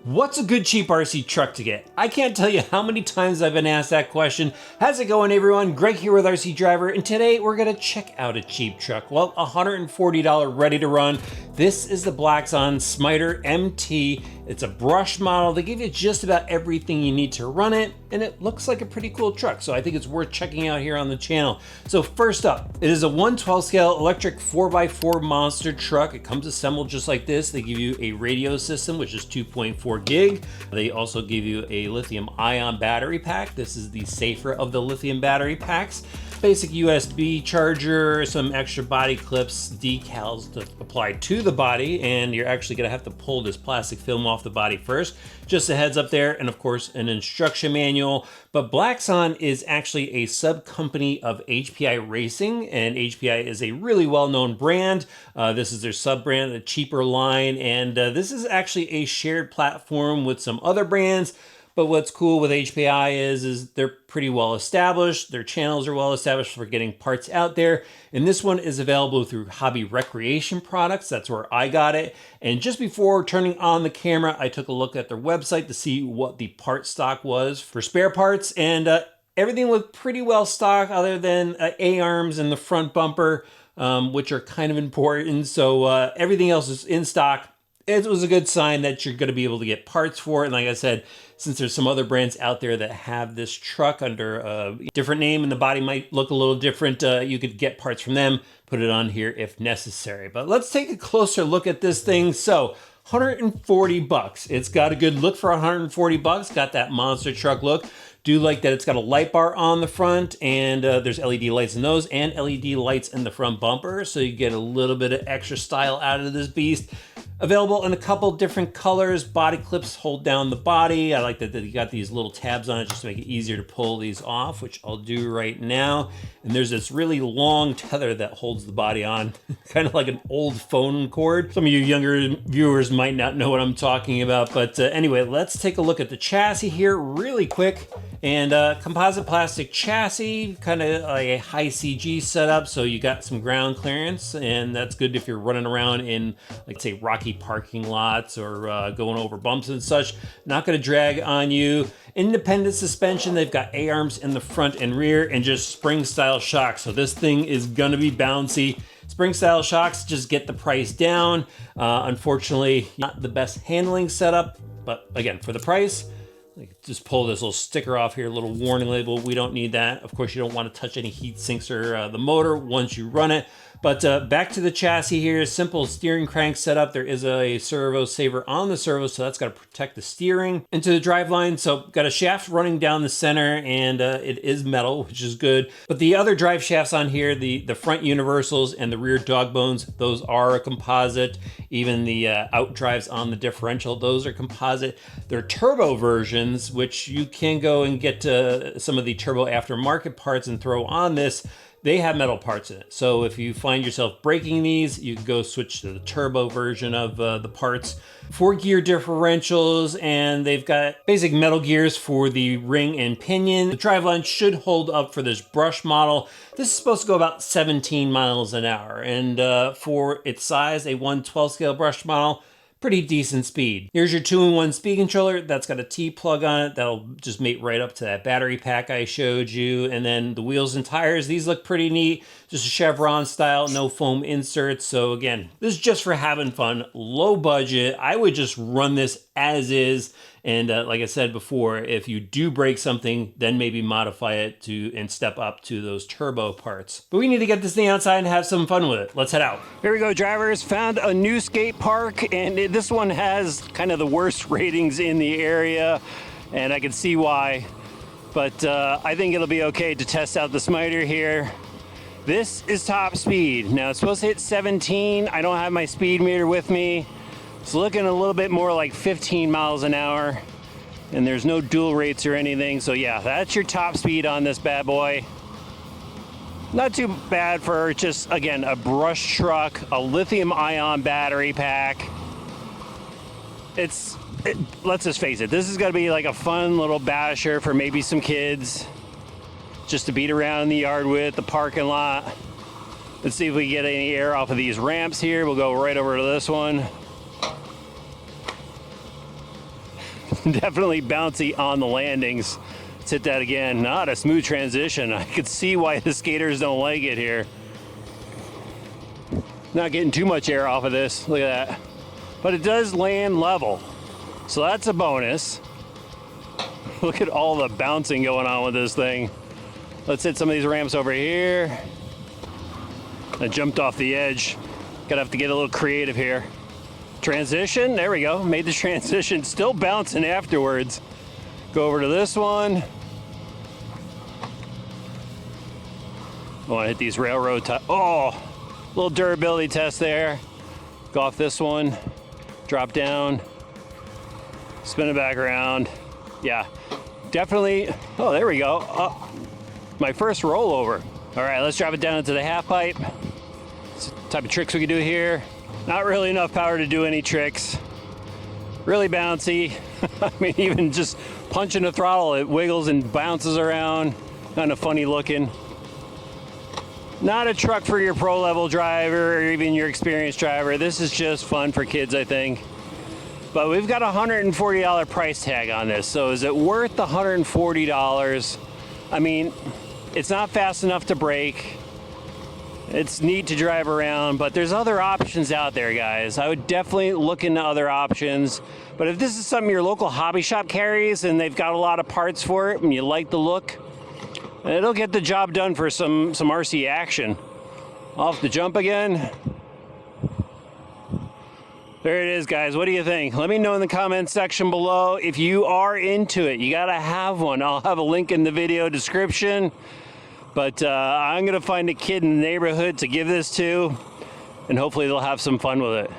What's a good cheap RC truck to get? I can't tell you how many times I've been asked that question. How's it going, everyone? Greg here with RC Driver, and today we're gonna check out a cheap truck. Well, $140 ready to run. This is the Blackzon Smyter MT. It's a brush model. They give you just about everything you need to run it, and it looks like a pretty cool truck, so I think it's worth checking out here on the channel. So first up, it is a 1/12 scale electric 4x4 monster truck. It comes assembled just like this. They give you a radio system, which is 2.4 gig. They also give you a lithium ion battery pack. This is the safer of the lithium battery packs. Basic USB charger, some extra body clips, decals to apply to the body, and you're actually gonna have to pull this plastic film off the body first. Just a heads up there, and of course an instruction manual. But Blackzon is actually a sub-company of HPI Racing, and HPI is a really well-known brand. This is their sub-brand, a cheaper line, and this is actually a shared platform with some other brands. But what's cool with HPI is they're pretty well established. Their channels are well established for getting parts out there. And this one is available through Hobby Recreation Products. That's where I got it. And just before turning on the camera, I took a look at their website to see what the part stock was for spare parts. And everything was pretty well stocked other than A-arms and the front bumper, which are kind of important. So everything else is in stock. It was a good sign that you're going to be able to get parts for it. And like I said, since there's some other brands out there that have this truck under a different name and the body might look a little different, you could get parts from them, put it on here if necessary. But let's take a closer look at this thing. So 140 bucks. It's got a good look for 140 bucks. Got that monster truck look. Do like that it's got a light bar on the front, and there's LED lights in those and LED lights in the front bumper, so you get a little bit of extra style out of this beast. Available in a couple different colors. Body clips hold down the body. I like that you got these little tabs on it just to make it easier to pull these off, which I'll do right now. And there's this really long tether that holds the body on, kind of like an old phone cord. Some of you younger viewers might not know what I'm talking about, but anyway, let's take a look at the chassis here really quick. And composite plastic chassis, kind of like a high CG setup, so you got some ground clearance, and that's good if you're running around in, like, say, rocky parking lots or going over bumps and such. Not going to drag on you. Independent suspension. They've got A-arms in the front and rear, and just spring-style shocks. So this thing is going to be bouncy. Spring-style shocks just get the price down. Unfortunately, not the best handling setup, but again, for the price. Just pull this little sticker off here, little warning label. We don't need that. Of course, you don't want to touch any heat sinks or the motor once you run it. But back to the chassis here, simple steering crank setup. There is a servo saver on the servo, so that's got to protect the steering. Into the driveline, so got a shaft running down the center, and it is metal, which is good. But the other drive shafts on here, the front universals and the rear dog bones, those are a composite. Even the out drives on the differential, those are composite. They're turbo versions, which you can go and get some of the turbo aftermarket parts and throw on this. They have metal parts in it. So if you find yourself breaking these, you can go switch to the turbo version of the parts. 4-gear differentials, and they've got basic metal gears for the ring and pinion. The driveline should hold up for this brush model. This is supposed to go about 17 miles an hour. And for its size, a 1/12 scale brush model, pretty decent speed. Here's your 2-in-1 speed controller. That's got a T-plug on it. That'll just mate right up to that battery pack I showed you. And then the wheels and tires, these look pretty neat. Just a chevron style, no foam inserts. So again, this is just for having fun, low budget. I would just run this as is. And like I said before, if you do break something, then maybe modify it and step up to those turbo parts. But we need to get this thing outside and have some fun with it. Let's head out. Here we go, drivers. Found a new skate park, and this one has kind of the worst ratings in the area, and I can see why. But I think it'll be okay to test out the Smyter here. This is top speed. Now, it's supposed to hit 17. I don't have my speed meter with me. It's looking a little bit more like 15 miles an hour, and there's no dual rates or anything. So yeah, that's your top speed on this bad boy. Not too bad for just, again, a brush truck, a lithium ion battery pack. Let's just face it, this is gonna be like a fun little basher for maybe some kids, just to beat around in the yard with, the parking lot. Let's see if we get any air off of these ramps here. We'll go right over to this one. Definitely bouncy on the landings. Let's hit that again. Not a smooth transition. I could see why the skaters don't like it here. Not getting too much air off of this. Look at that. But it does land level. So that's a bonus. Look at all the bouncing going on with this thing. Let's hit some of these ramps over here. I jumped off the edge. Gonna have to get a little creative here. Transition, there we go. Made the transition, still bouncing afterwards. Go over to this one. I wanna hit these railroad, oh, little durability test there. Go off this one, drop down, spin it back around. Yeah, definitely, oh, there we go. Oh, my first rollover. All right, let's drop it down into the half pipe. It's the type of tricks we can do here. Not really enough power to do any tricks. Really bouncy. I mean, even just punching the throttle, it wiggles and bounces around. Kind of funny looking. Not a truck for your pro level driver or even your experienced driver. This is just fun for kids, I think. But we've got a $140 price tag on this. So is it worth the $140? I mean, it's not fast enough to break. It's neat to drive around, but there's other options out there, guys. I would definitely look into other options. But if this is something your local hobby shop carries and they've got a lot of parts for it and you like the look, it'll get the job done for some RC action. Off the jump again. There it is, guys. What do you think? Let me know in the comments section below if you are into it. You gotta have one. I'll have a link in the video description. But I'm gonna find a kid in the neighborhood to give this to, and hopefully they'll have some fun with it.